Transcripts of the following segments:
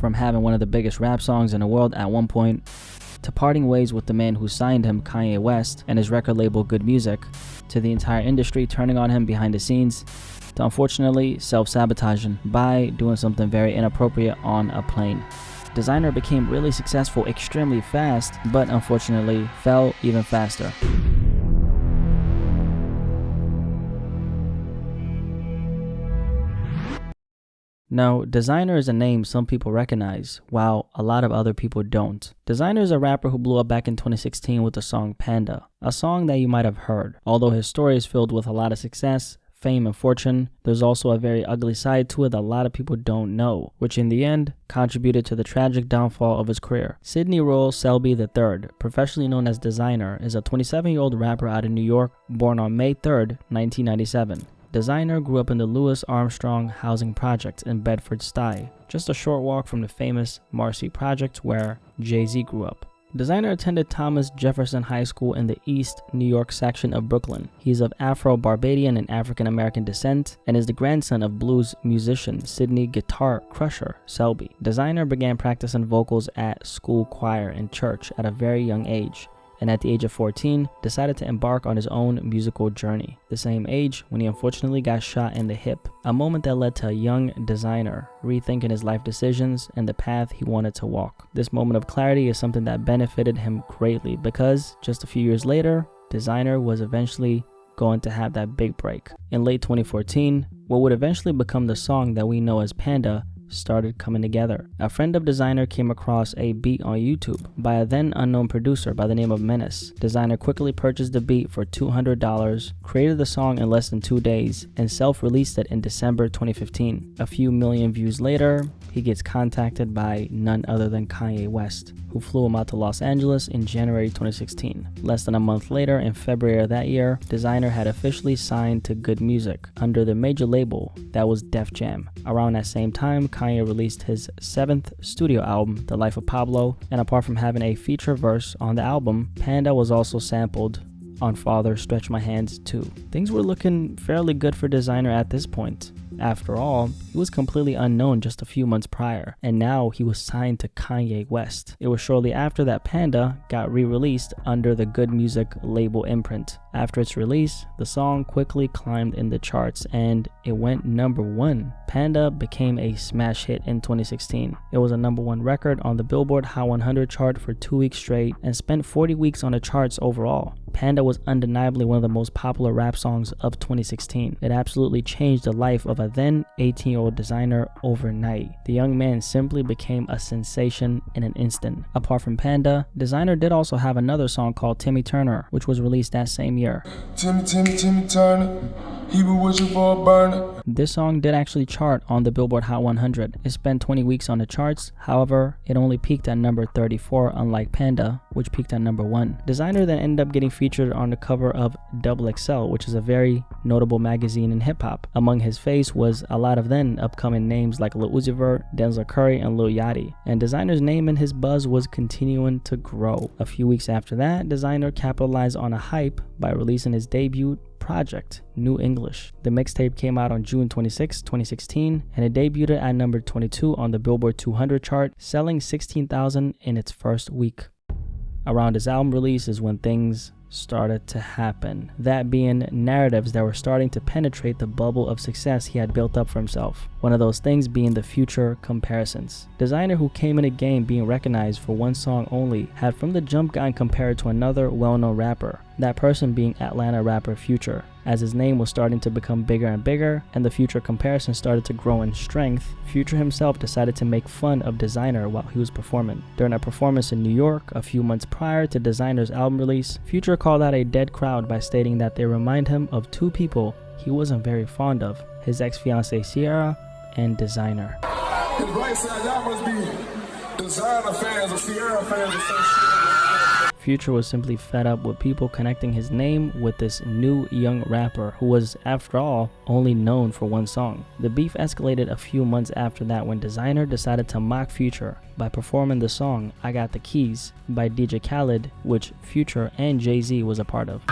from having one of the biggest rap songs in the world at one point, to parting ways with the man who signed him, Kanye West, and his record label Good Music, to the entire industry turning on him behind the scenes, to unfortunately self-sabotaging by doing something very inappropriate on a plane. Desiigner became really successful extremely fast, but unfortunately fell even faster. Now, Desiigner is a name some people recognize, while a lot of other people don't. Desiigner is a rapper who blew up back in 2016 with the song Panda, a song that you might have heard. Although his story is filled with a lot of success, fame, and fortune, there's also a very ugly side to it that a lot of people don't know, which in the end contributed to the tragic downfall of his career. Sidney Royal Selby III, professionally known as Desiigner, is a 27-year-old rapper out of New York, born on May 3rd, 1997. Desiigner grew up in the Louis Armstrong Housing Project in Bedford-Stuy, just a short walk from the famous Marcy Project where Jay-Z grew up. Desiigner attended Thomas Jefferson High School in the East New York section of Brooklyn. He is of Afro-Barbadian and African-American descent and is the grandson of blues musician Sidney "Guitar Crusher" Selby. Desiigner began practicing vocals at school choir and church at a very young age, and at the age of 14, decided to embark on his own musical journey. The same age when he unfortunately got shot in the hip, a moment that led to a young Desiigner rethinking his life decisions and the path he wanted to walk. This moment of clarity is something that benefited him greatly because just a few years later, Desiigner was eventually going to have that big break. In late 2014, what would eventually become the song that we know as Panda started coming together. A friend of Desiigner came across a beat on YouTube by a then unknown producer by the name of Menace. Desiigner quickly purchased the beat for $200, created the song in less than 2 days, and self-released it in December 2015. A few million views later, he gets contacted by none other than Kanye West, who flew him out to Los Angeles in January 2016. Less than a month later, in February of that year, Desiigner had officially signed to Good Music under the major label that was Def Jam. Around that same time, Kanye released his 7th studio album, The Life of Pablo, and apart from having a feature verse on the album, Panda was also sampled on Father Stretch My Hands too. Things were looking fairly good for Desiigner at this point. After all, he was completely unknown just a few months prior, and now he was signed to Kanye West. It was shortly after that Panda got re-released under the Good Music label imprint. After its release, the song quickly climbed in the charts and it went #1. Panda became a smash hit in 2016. It was a #1 record on the Billboard Hot 100 chart for 2 weeks straight and spent 40 weeks on the charts overall. Panda was undeniably one of the most popular rap songs of 2016. It absolutely changed the life of a then 18-year-old Desiigner overnight. The young man simply became a sensation in an instant. Apart from Panda, Desiigner did also have another song called Timmy Turner, which was released that same year. Timmy Turner, he been wishing for a burner. This song did actually chart on the Billboard Hot 100. It spent 20 weeks on the charts, however, it only peaked at number 34, unlike Panda, which peaked at #1. Desiigner then ended up getting featured on the cover of XXL, which is a very notable magazine in hip-hop. Among his face was a lot of then upcoming names like Lil Uzi Vert, Denzel Curry, and Lil Yachty, and Designer's name and his buzz was continuing to grow. A few weeks after that, Desiigner capitalized on a hype by releasing his debut project, New English. The mixtape came out on June 26, 2016, and it debuted at number 22 on the Billboard 200 chart, selling 16,000 in its first week. Around his album release is when things started to happen, that being narratives that were starting to penetrate the bubble of success he had built up for himself. One of those things being the future comparisons. Desiigner, who came in the game being recognized for one song only, had from the jump gotten compared to another well-known rapper, that person being Atlanta rapper Future. As his name was starting to become bigger and bigger, and the Future comparison started to grow in strength, Future himself decided to make fun of Desiigner while he was performing. During a performance in New York a few months prior to Designer's album release, Future called out a dead crowd by stating that they remind him of two people he wasn't very fond of, his ex-fiancée Sierra and Desiigner. His right side, y'all must be Designer fans or Sierra fans or some shit. Future was simply fed up with people connecting his name with this new young rapper who was, after all, only known for one song. The beef escalated a few months after that when Desiigner decided to mock Future by performing the song I Got the Keys by DJ Khaled, which Future and Jay-Z was a part of.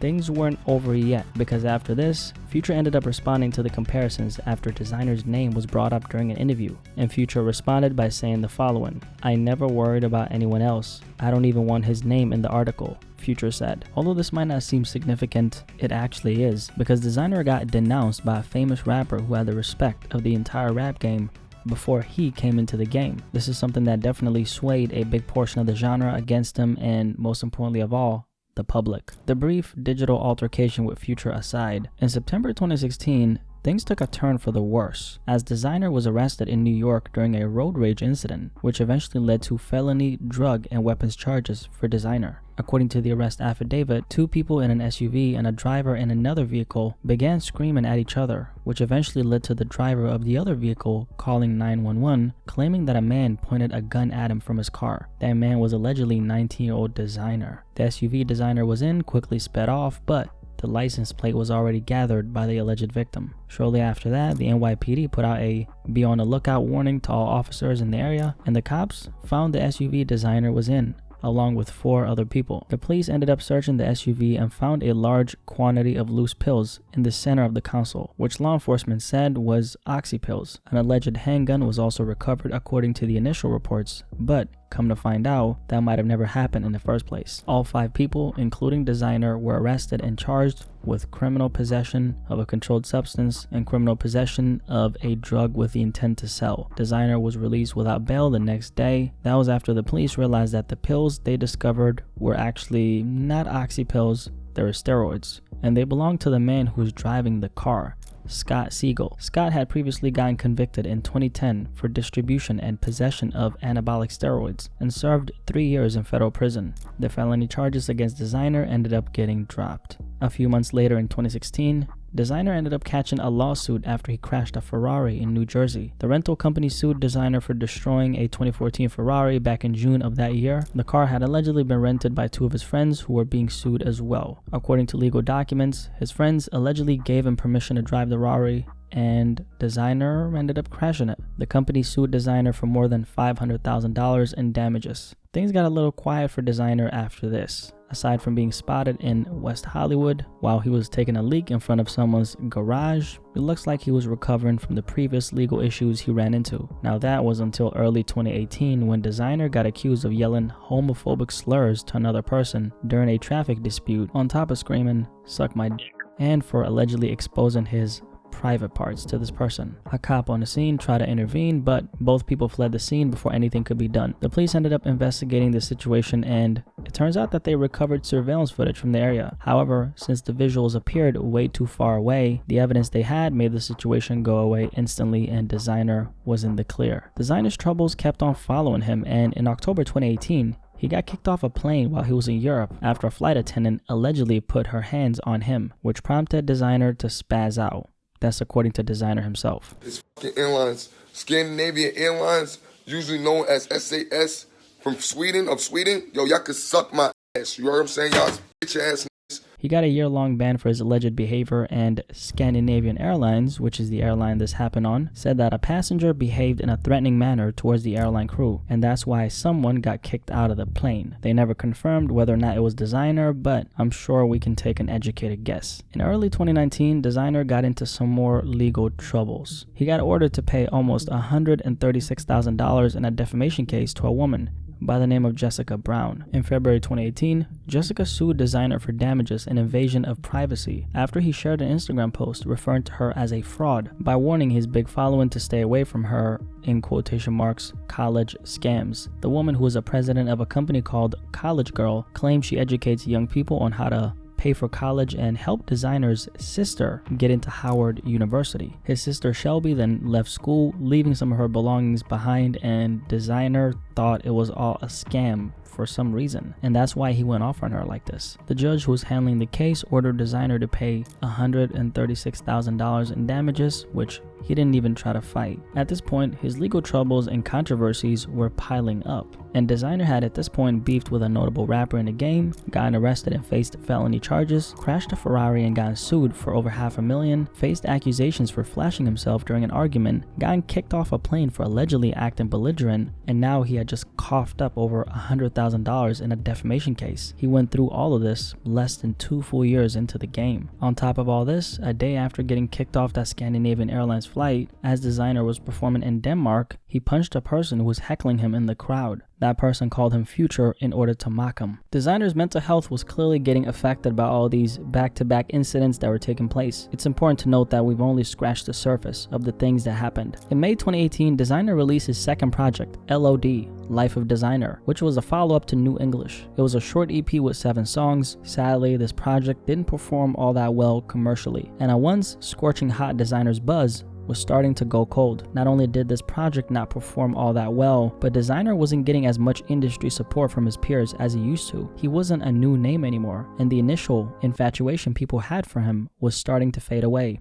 things weren't over yet, because after this, Future ended up responding to the comparisons after Desiigner's name was brought up during an interview, and Future responded by saying the following: "I never worried about anyone else. I don't even want his name in the article," Future said. Although this might not seem significant, it actually is, because Desiigner got denounced by a famous rapper who had the respect of the entire rap game before he came into the game. This is something that definitely swayed a big portion of the genre against him, and most importantly of all, the public. The brief digital altercation with Future aside, in September 2016, things took a turn for the worse, as Desiigner was arrested in New York during a road rage incident, which eventually led to felony drug and weapons charges for Desiigner. According to the arrest affidavit, 2 people in an SUV and a driver in another vehicle began screaming at each other, which eventually led to the driver of the other vehicle calling 911, claiming that a man pointed a gun at him from his car. That man was allegedly 19-year-old Desiigner. The SUV Desiigner was in quickly sped off, but the license plate was already gathered by the alleged victim. Shortly after that, the NYPD put out a "be on the lookout" warning to all officers in the area, and the cops found the SUV Desiigner was in, along with 4 other people. The police ended up searching the SUV and found a large quantity of loose pills in the center of the console, which law enforcement said was oxy pills. An alleged handgun was also recovered according to the initial reports, but come to find out, that might have never happened in the first place. All 5 people, including Desiigner, were arrested and charged with criminal possession of a controlled substance and criminal possession of a drug with the intent to sell. Desiigner was released without bail the next day. That was after the police realized that the pills they discovered were actually not oxy pills, they were steroids, and they belonged to the man who was driving the car, Scott Siegel. Scott had previously gotten convicted in 2010 for distribution and possession of anabolic steroids and served 3 years in federal prison. The felony charges against Desiigner ended up getting dropped. A few months later in 2016, Desiigner ended up catching a lawsuit after he crashed a Ferrari in New Jersey. The rental company sued Desiigner for destroying a 2014 Ferrari back in June of that year. The car had allegedly been rented by 2 of his friends who were being sued as well. According to legal documents, his friends allegedly gave him permission to drive the Ferrari, and Desiigner ended up crashing it. The company sued Desiigner for more than $500,000 in damages. Things got a little quiet for Desiigner after this. Aside from being spotted in West Hollywood while he was taking a leak in front of someone's garage, it looks like he was recovering from the previous legal issues he ran into. Now that was until early 2018 when Desiigner got accused of yelling homophobic slurs to another person during a traffic dispute, on top of screaming "suck my dick," and for allegedly exposing his private parts to this person. A cop on the scene tried to intervene, but both people fled the scene before anything could be done. The police ended up investigating the situation, and it turns out that they recovered surveillance footage from the area. However, since the visuals appeared way too far away, the evidence they had made the situation go away instantly, and Desiigner was in the clear. Desiigner's troubles kept on following him, and in October 2018, he got kicked off a plane while he was in Europe after a flight attendant allegedly put her hands on him, which prompted Desiigner to spaz out. That's according to Desiigner himself. It's fucking airlines, Scandinavian Airlines, usually known as SAS, from Sweden, yo, y'all could suck my ass. You heard what I'm saying? Y'all bitch ass. He got a year-long ban for his alleged behavior, and Scandinavian Airlines, which is the airline this happened on, said that a passenger behaved in a threatening manner towards the airline crew, and that's why someone got kicked out of the plane. They never confirmed whether or not it was Desiigner, but I'm sure we can take an educated guess. In early 2019, Desiigner got into some more legal troubles. He got ordered to pay almost $136,000 in a defamation case to a woman by the name of Jessica Brown. In February 2018, Jessica sued Desiigner for damages and invasion of privacy after he shared an Instagram post referring to her as a fraud by warning his big following to stay away from her, in quotation marks, college scams. The woman, who is a president of a company called College Girl, claims she educates young people on how to pay for college and helped Desiigner's sister get into Howard University. His sister Shelby then left school, leaving some of her belongings behind, and Desiigner thought it was all a scam for some reason, and that's why he went off on her like this. The judge who was handling the case ordered Desiigner to pay $136,000 in damages, which he didn't even try to fight. At this point, his legal troubles and controversies were piling up, and Desiigner had at this point beefed with a notable rapper in the game, gotten arrested and faced felony charges, crashed a Ferrari and gotten sued for over $500,000, faced accusations for flashing himself during an argument, gotten kicked off a plane for allegedly acting belligerent, and now he had had just coughed up over $100,000 in a defamation case. He went through all of this less than 2 full years into the game. On top of all this, a day after getting kicked off that Scandinavian Airlines flight, as Desiigner was performing in Denmark, he punched a person who was heckling him in the crowd. That person called him Future in order to mock him. Desiigner's mental health was clearly getting affected by all these back-to-back incidents that were taking place. It's important to note that we've only scratched the surface of the things that happened. In May 2018, Desiigner released his second project, LOD, Life of Desiigner, which was a follow-up to New English. It was a short EP with 7 songs. Sadly, this project didn't perform all that well commercially, and at once scorching hot Desiigner's buzz was starting to go cold. Not only did this project not perform all that well, but Desiigner wasn't getting as much industry support from his peers as he used to. He wasn't a new name anymore, and the initial infatuation people had for him was starting to fade away.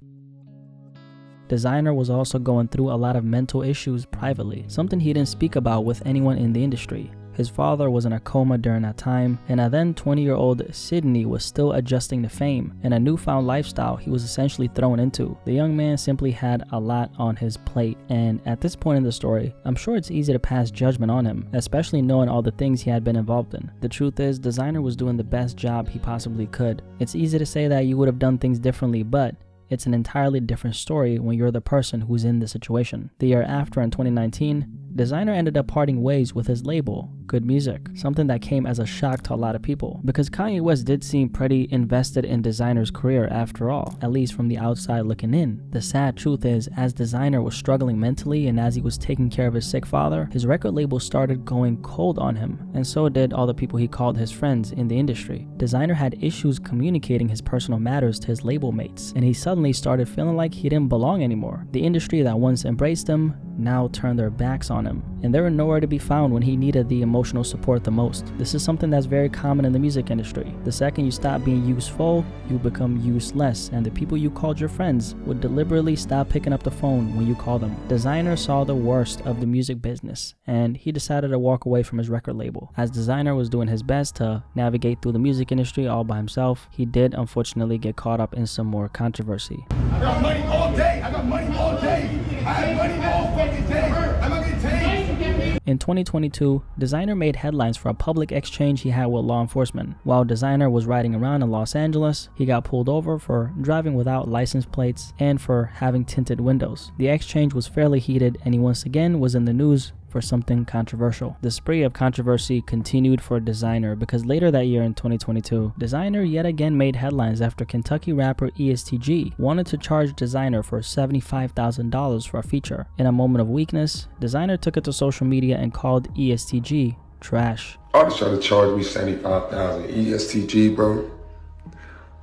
Desiigner was also going through a lot of mental issues privately, something he didn't speak about with anyone in the industry. His father was in a coma during that time, and a then 20-year-old Sydney was still adjusting to fame and a newfound lifestyle he was essentially thrown into. The young man simply had a lot on his plate, and at this point in the story, I'm sure it's easy to pass judgment on him, especially knowing all the things he had been involved in. The truth is, Desiigner was doing the best job he possibly could. It's easy to say that you would have done things differently, but it's an entirely different story when you're the person who's in the situation. The year after, in 2019, Desiigner ended up parting ways with his label, Good Music, something that came as a shock to a lot of people, because Kanye West did seem pretty invested in Designer's career after all, at least from the outside looking in. The sad truth is, as Desiigner was struggling mentally and as he was taking care of his sick father, his record label started going cold on him, and so did all the people he called his friends in the industry. Desiigner had issues communicating his personal matters to his label mates, and he suddenly started feeling like he didn't belong anymore. The industry that once embraced him now turned their backs on him, and they were nowhere to be found when he needed the emotional support the most. This is something that's very common in the music industry. The second you stop being useful, you become useless, and the people you called your friends would deliberately stop picking up the phone when you call them. Desiigner saw the worst of the music business, and he decided to walk away from his record label. As Desiigner was doing his best to navigate through the music industry all by himself, he did unfortunately get caught up in some more controversy. I got money all day. I got money all day. I have money all fucking day. I'm not getting tased. In 2022, Desiigner made headlines for a public exchange he had with law enforcement. While Desiigner was riding around in Los Angeles, he got pulled over for driving without license plates and for having tinted windows. The exchange was fairly heated, and he once again was in the news for something controversial. The spree of controversy continued for Desiigner because later that year in 2022, Desiigner yet again made headlines after Kentucky rapper ESTG wanted to charge Desiigner for $75,000 for a feature. In a moment of weakness, Desiigner took it to social media and called ESTG trash. Artists try to charge me $75,000. ESTG, bro.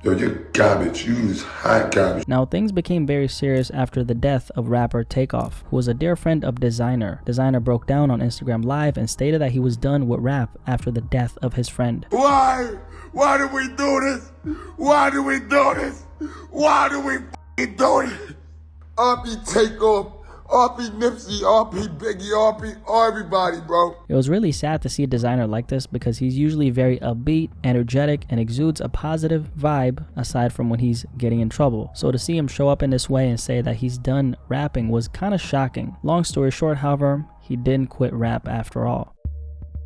Yo, you're garbage. You is hot garbage. Now, things became very serious after the death of rapper Takeoff, who was a dear friend of Desiigner. Desiigner broke down on Instagram Live and stated that he was done with rap after the death of his friend. Why? Why do we do this? Why do we do this? Why do we do it? RP Takeoff, RP Nipsey, RP Biggie, RP everybody, bro. It was really sad to see a Desiigner like this because he's usually very upbeat, energetic, and exudes a positive vibe aside from when he's getting in trouble. So to see him show up in this way and say that he's done rapping was kind of shocking. Long story short, however, he didn't quit rap after all.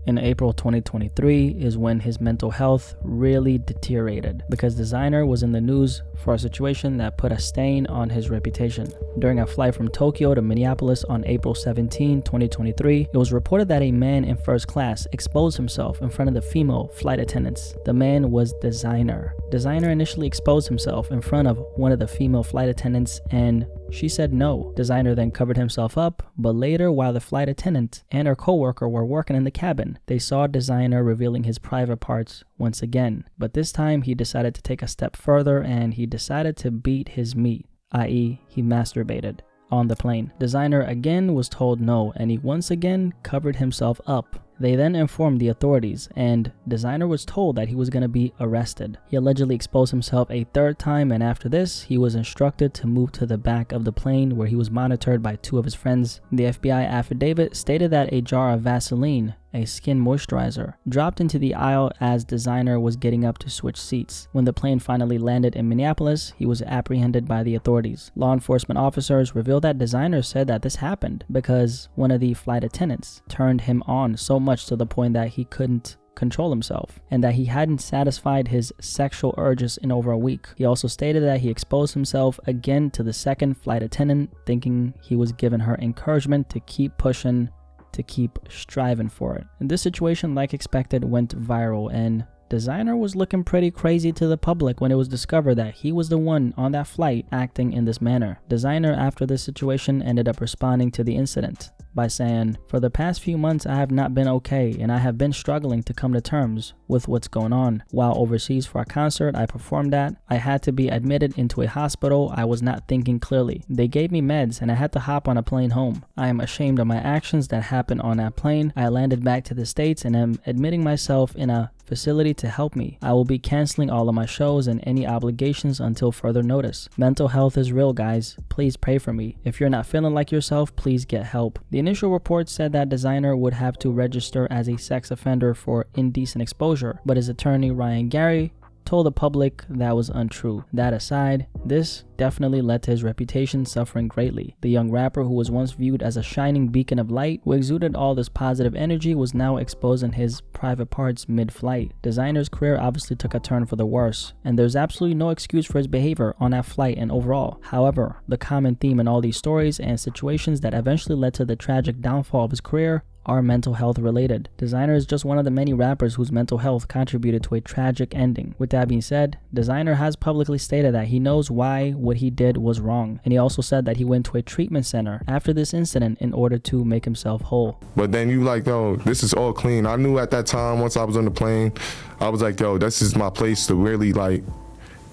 In April 2023 is when his mental health really deteriorated because Desiigner was in the news for a situation that put a stain on his reputation. During a flight from Tokyo to Minneapolis on April 17, 2023, it was reported that a man in first class exposed himself in front of the female flight attendants. The man was Desiigner. Desiigner initially exposed himself in front of one of the female flight attendants, and she said no. Desiigner then covered himself up, but later, while the flight attendant and her co-worker were working in the cabin, they saw Desiigner revealing his private parts once again. But this time, he decided to take a step further and he decided to beat his meat, i.e., he masturbated on the plane. Desiigner again was told no, and he once again covered himself up. They then informed the authorities, and Desiigner was told that he was going to be arrested. He allegedly exposed himself a third time, and after this, he was instructed to move to the back of the plane where he was monitored by 2 of his friends. The FBI affidavit stated that a jar of Vaseline a skin moisturizer, dropped into the aisle as Desiigner was getting up to switch seats. When the plane finally landed in Minneapolis, he was apprehended by the authorities. Law enforcement officers revealed that Desiigner said that this happened because one of the flight attendants turned him on so much to the point that he couldn't control himself, and that he hadn't satisfied his sexual urges in over a week. He also stated that he exposed himself again to the second flight attendant, thinking he was giving her encouragement to keep pushing, to keep striving for it. And this situation, like expected, went viral, and Desiigner was looking pretty crazy to the public when it was discovered that he was the one on that flight acting in this manner. Desiigner, after this situation, ended up responding to the incident by saying, "For the past few months I have not been okay, and I have been struggling to come to terms with what's going on. While overseas for a concert I performed at, I had to be admitted into a hospital. I was not thinking clearly. They gave me meds and I had to hop on a plane home. I am ashamed of my actions that happened on that plane. I landed back to the States and am admitting myself in a facility to help me. I will be canceling all of my shows and any obligations until further notice. Mental health is real, guys. Please pray for me. If you're not feeling like yourself, please get help." The initial report said that Desiigner would have to register as a sex offender for indecent exposure, but his attorney Ryan Gary told the public that was untrue. That aside, this definitely led to his reputation suffering greatly. The young rapper, who was once viewed as a shining beacon of light, who exuded all this positive energy, was now exposing his private parts mid-flight. Desiigner's career obviously took a turn for the worse, and there's absolutely no excuse for his behavior on that flight and overall. However, the common theme in all these stories and situations that eventually led to the tragic downfall of his career are mental health related. Desiigner is just one of the many rappers whose mental health contributed to a tragic ending. With that being said, Desiigner has publicly stated that he knows why what he did was wrong, and he also said that he went to a treatment center after this incident in order to make himself whole. But then you like, yo, this is all clean. I knew at that time, once I was on the plane, I was like, yo, this is my place to really like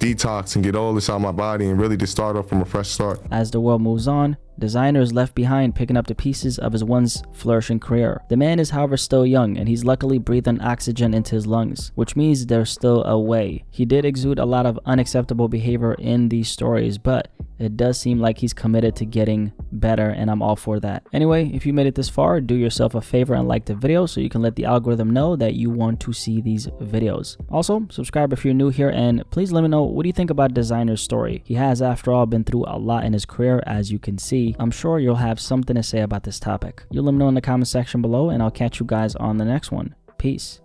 detox and get all this out of my body and really just start off from a fresh start. As the world moves on, Desiigner is left behind picking up the pieces of his once flourishing career. The man is however still young, and he's luckily breathing oxygen into his lungs, which means there's still a way. He did exude a lot of unacceptable behavior in these stories, but it does seem like he's committed to getting better, and I'm all for that. Anyway, if you made it this far, do yourself a favor and like the video so you can let the algorithm know that you want to see these videos. Also, subscribe if you're new here, and please let me know, what do you think about Desiigner's story? He has, after all, been through a lot in his career, as you can see. I'm sure you'll have something to say about this topic. You let me know in the comment section below, and I'll catch you guys on the next one. Peace.